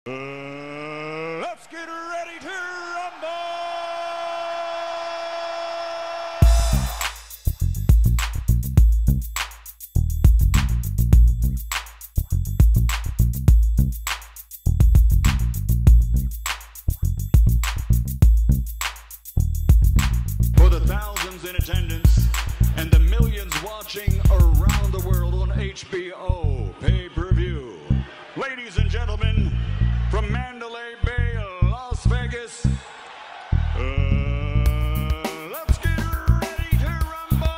Let's get ready to rumble! For the thousands in attendance and the millions watching around the world on HBO pay-per-view, ladies and gentlemen, from Mandalay Bay, Las Vegas, let's get ready to rumble!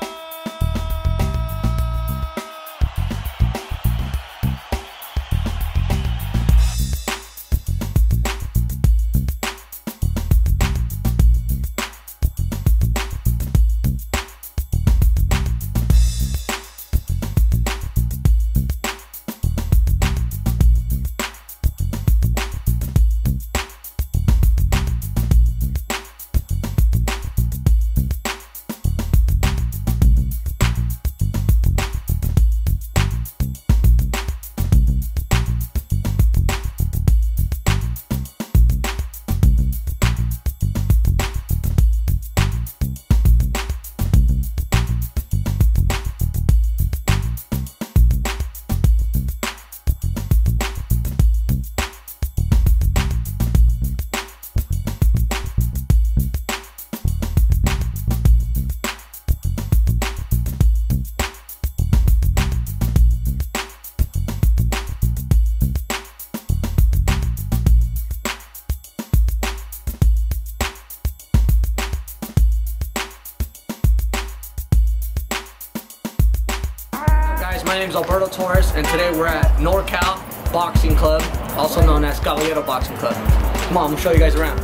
My name is Alberto Torres, and today we're at NorCal Boxing Club, also known as Caballero Boxing Club. Come on, I'm gonna show you guys around.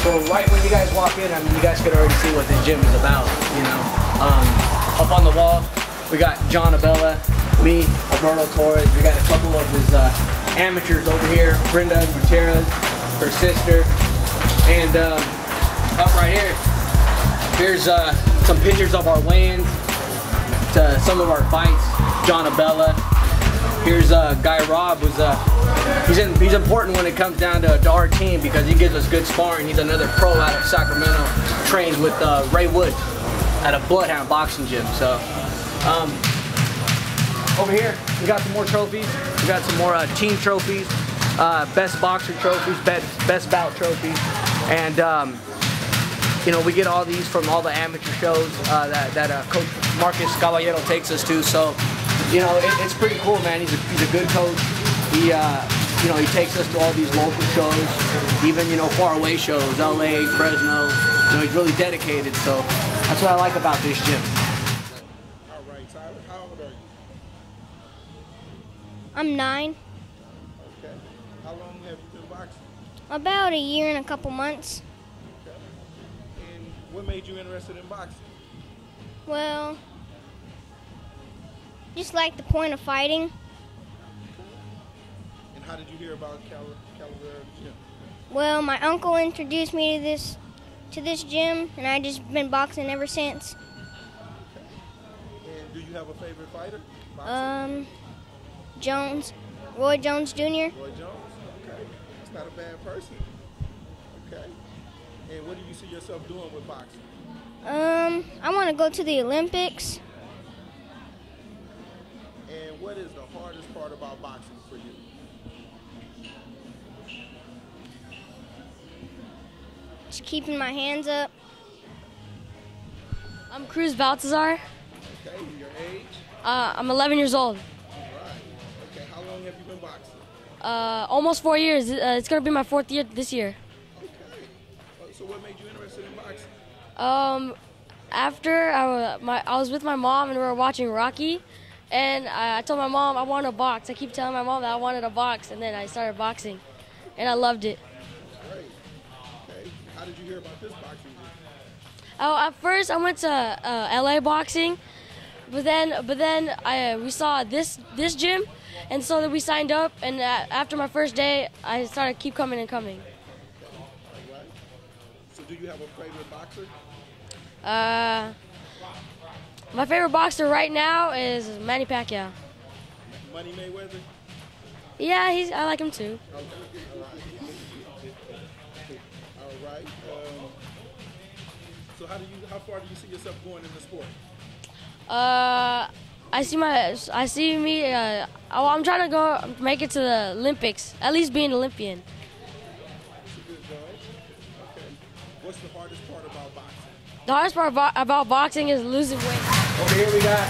So right when you guys walk in, I mean, you guys could already see what this gym is about, you know. Up on the wall, we got John Abella, me, Alberto Torres. We got a couple of his amateurs over here, Brenda Gutierrez, her sister, and up right here, here's some pictures of our weigh-ins, to some of our fights. John Abella. Here's Guy Robb, who's he's important when it comes down to our team because he gives us good sparring. He's another pro out of Sacramento, trains with Ray Woods at a Bloodhound boxing gym. So over here we got some more trophies. We got some more team trophies, best boxer trophies, best bout trophies, and you know, we get all these from all the amateur shows that Coach Marcus Caballero takes us to. So, you know, it's pretty cool, man. He's a good coach. He, you know, he takes us to all these local shows, even, you know, faraway shows, LA, Fresno. You know, he's really dedicated. So that's what I like about this gym. All right, Tyler, how old are you? I'm 9. Okay. How long have you been boxing? About a year and a couple months. What made you interested in boxing? Well, just like the point of fighting. And how did you hear about Caballero Gym? Well, my uncle introduced me to this gym, and I just been boxing ever since. Okay. And do you have a favorite fighter? Boxing? Roy Jones Jr. Roy Jones? Okay. That's not a bad person. Okay. And what do you see yourself doing with boxing? I want to go to the Olympics. And what is the hardest part about boxing for you? Just keeping my hands up. I'm Cruz Baltazar. Okay, your age? I'm 11 years old. All right. Okay, how long have you been boxing? Almost 4 years. It's going to be my 4th year this year. So what made you interested in boxing? After I was with my mom and we were watching Rocky, and I told my mom I want to box. I keep telling my mom that I wanted to box, and then I started boxing, and I loved it. Great. Okay. How did you hear about this boxing gym? Oh, at first I went to LA boxing, but then we saw this gym, and so we signed up. And after my first day, I started keep coming and coming. All right. So do you have a favorite boxer? My favorite boxer right now is Manny Pacquiao. Money Mayweather? Yeah, I like him too. Okay. All right. So how far do you see yourself going in the sport? I'm trying to go make it to the Olympics, at least be an Olympian. That's a good goal. Okay. What's the hardest part about boxing? The hardest part about boxing is losing weight. Over here we got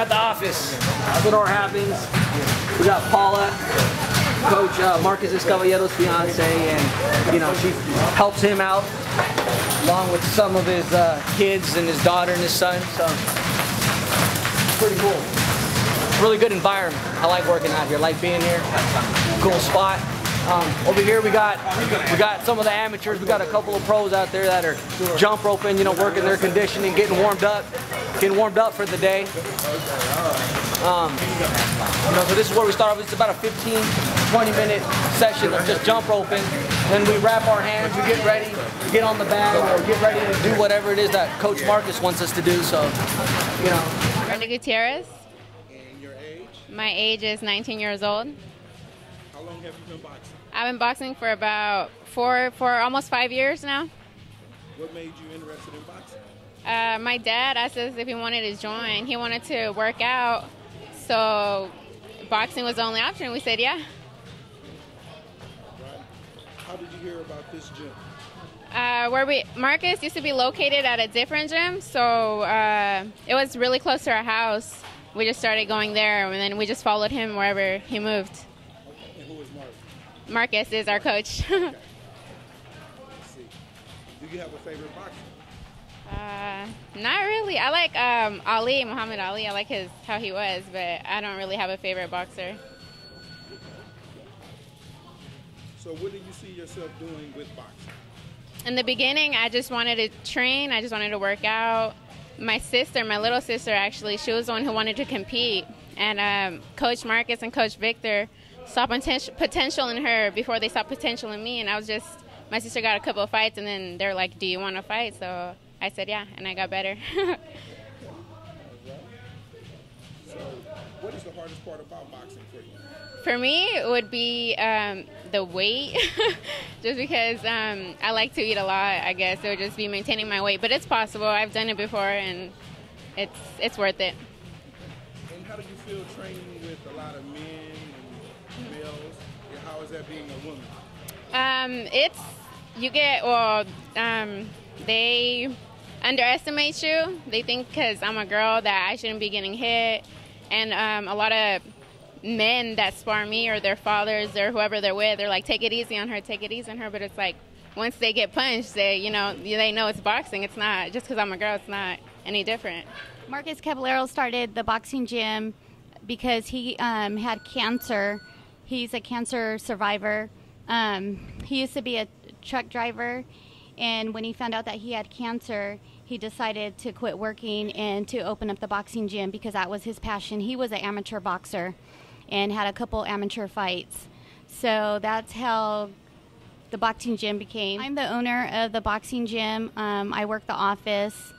the office. That's what happens. We got Paula, Coach Marcus Caballero's fiance, and she helps him out along with some of his kids and his daughter and his son. So pretty cool. Really good environment. I like working out here. I like being here. Cool spot. Over here we got some of the amateurs. We got a couple of pros out there that are jump roping, working their conditioning, getting warmed up for the day. So this is where we start off. It's about a 15-20 minute session of just jump roping. Then we wrap our hands, we get ready, get on the bag, or get ready to do whatever it is that Coach Marcus wants us to do. So, Brenda Gutierrez. And your age? My age is 19 years old. How long have you been boxing? I've been boxing for about for almost 5 years now. What made you interested in boxing? My dad asked us if he wanted to join. He wanted to work out, so boxing was the only option. We said yeah. Right. How did you hear about this gym? Marcus used to be located at a different gym, so it was really close to our house. We just started going there, and then we just followed him wherever he moved. And who is Marcus? Marcus is our coach. Okay. Let's see. Do you have a favorite boxer? Not really. I like Muhammad Ali. I like how he was, but I don't really have a favorite boxer. So what do you see yourself doing with boxing? In the beginning, I just wanted to train. I just wanted to work out. My little sister, actually, she was the one who wanted to compete. And Coach Marcus and Coach Victor saw potential in her before they saw potential in me. And my sister got a couple of fights, and then they're like, do you want to fight? So I said yeah, and I got better. So what is the hardest part about boxing for you? For me, it would be the weight, just because I like to eat a lot, I guess. It would just be maintaining my weight. But it's possible. I've done it before, and it's worth it. And how do you feel training with a lot of men and males? And how is that being a woman? They underestimate you. They think because I'm a girl that I shouldn't be getting hit. And a lot of men that spar me, or their fathers or whoever they're with, they're like, take it easy on her, take it easy on her. But it's like, once they get punched, they know it's boxing. It's not, just because I'm a girl, it's not any different. Marcus Caballero started the boxing gym because he had cancer. He's a cancer survivor. He used to be a truck driver, and when he found out that he had cancer, he decided to quit working and to open up the boxing gym because that was his passion. He was an amateur boxer and had a couple amateur fights. So that's how the boxing gym became. I'm the owner of the boxing gym. I work the office.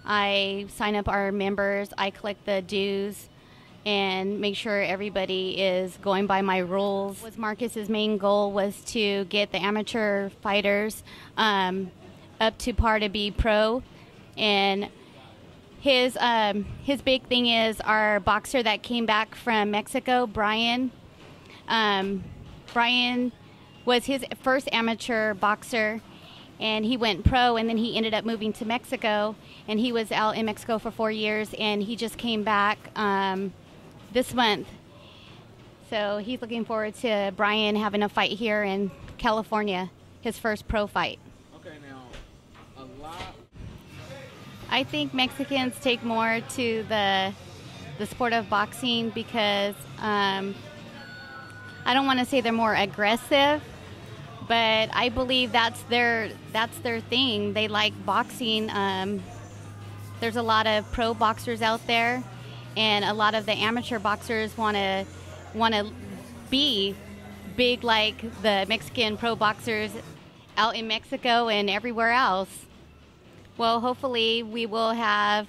I sign up our members. I collect the dues and make sure everybody is going by my rules. Marcus's main goal was to get the amateur fighters up to par to be pro. And his big thing is our boxer that came back from Mexico, Brian. Brian was his first amateur boxer, and he went pro, and then he ended up moving to Mexico, and he was out in Mexico for 4 years, and he just came back this month. So he's looking forward to Brian having a fight here in California, his first pro fight. Okay, now, a lot. I think Mexicans take more to the sport of boxing because I don't want to say they're more aggressive, but I believe that's their thing. They like boxing. There's a lot of pro boxers out there, and a lot of the amateur boxers want to be big like the Mexican pro boxers out in Mexico and everywhere else. Well, hopefully we will have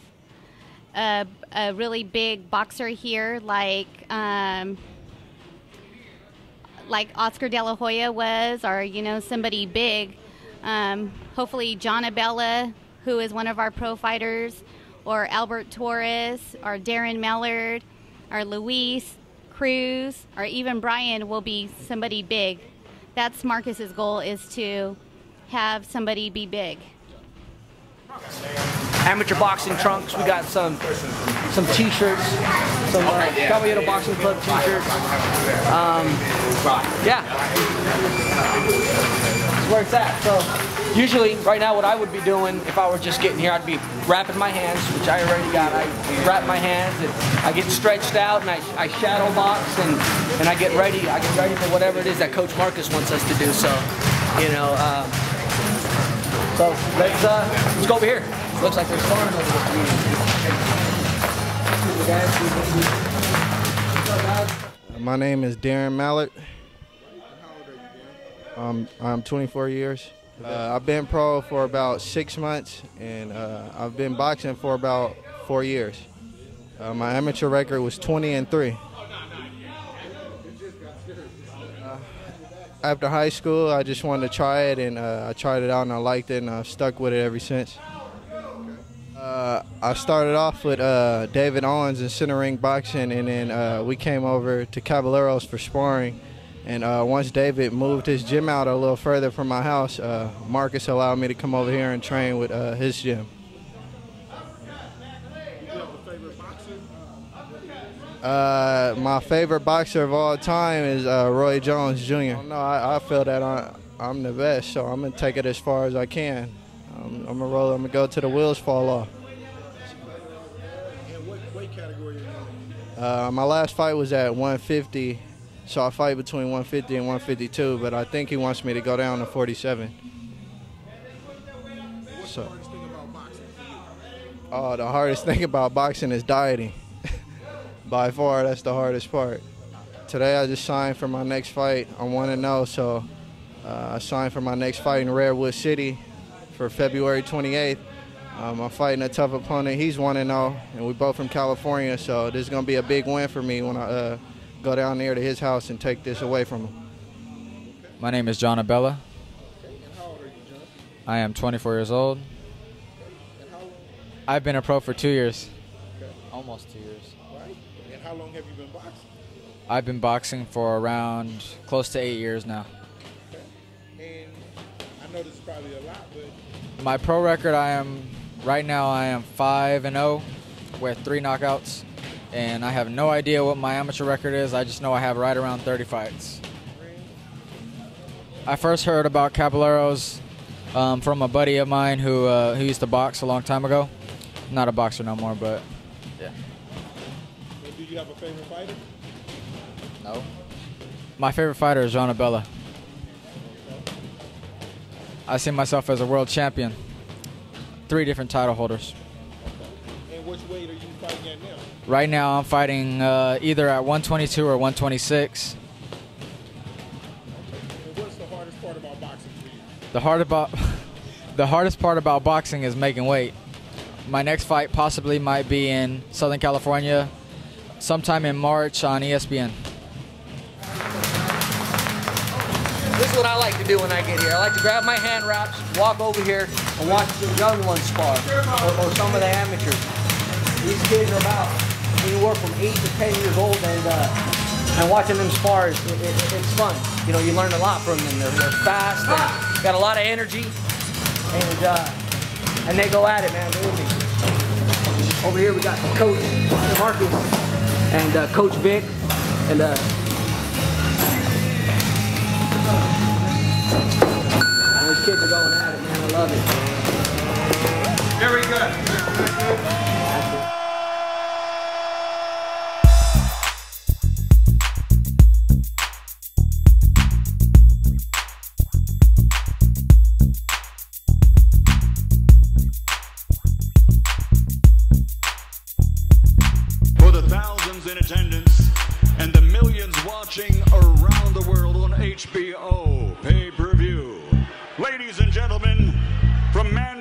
a really big boxer here, like Oscar De La Hoya was, or somebody big. Hopefully John Abella, who is one of our pro fighters, or Albert Torres, or Darren Mallard, or Luis Cruz, or even Brian will be somebody big. That's Marcus's goal, is to have somebody be big. Amateur boxing trunks. We got some t-shirts, some Caballero Boxing Club t-shirts. Yeah, that's where it's at. So usually, right now, what I would be doing if I were just getting here, I'd be wrapping my hands, which I already got. I wrap my hands and I get stretched out, and I shadow box, and I get ready. I get ready for whatever it is that Coach Marcus wants us to do. So, so let's go over here. Looks like there's sparring over there. My name is Darren Mallard. I'm 24 years. I've been pro for about 6 months, and I've been boxing for about 4 years. My amateur record was 20-3. After high school, I just wanted to try it, and I tried it out and I liked it, and I've stuck with it ever since. I started off with David Owens in center ring boxing, and then we came over to Caballero's for sparring. And once David moved his gym out a little further from my house, Marcus allowed me to come over here and train with his gym. My favorite boxer of all time is Roy Jones Jr. No, I feel that I'm the best, so I'm gonna take it as far as I can. I'm gonna roll. I'm gonna go till the wheels fall off. And what weight category are you in? My last fight was at 150, so I fight between 150 and 152. But I think he wants me to go down to 47. What's the hardest thing about boxing for you? Oh, the hardest thing about boxing is dieting. By far, that's the hardest part. Today, I just signed for my next fight. I'm 1-0, so I signed for my next fight in Redwood City for February 28th. I'm fighting a tough opponent. He's 1-0, and we're both from California, so this is going to be a big win for me when I go down there to his house and take this away from him. My name is John Abella. And how old are you, John? I am 24 years old. And how long? I've been a pro for 2 years. Okay. Almost 2 years. Right. And how long have you been boxing? I've been boxing for around close to 8 years now. Okay. And I know this is probably a lot, but My pro record, right now I am 5-0 with 3 knockouts, and I have no idea what my amateur record is. I just know I have right around 30 fights. I first heard about Caballeros from a buddy of mine who used to box a long time ago. Not a boxer no more, but yeah. and do you have a favorite fighter? No. My favorite fighter is John Abella. I see myself as a world champion. 3 different title holders. And which weight are you fighting at now? Right now I'm fighting either at 122 or 126. And what's the hardest part about boxing for you? The hardest part about boxing is making weight. My next fight possibly might be in Southern California sometime in March on ESPN. This is what I like to do when I get here. I like to grab my hand wraps, walk over here, and watch the young ones spar, or some of the amateurs. These kids are about anywhere from 8 to 10 years old, and watching them spar, it's fun. You know, you learn a lot from them. They're fast, they got a lot of energy, and they go at it, man. Believe me. Over here we got Coach Marcus and Coach Vic, and those kids are going at it, man. I love it. Very good. For the thousands in attendance and the millions watching around the world on HBO pay-per-view. Ladies and gentlemen, from Man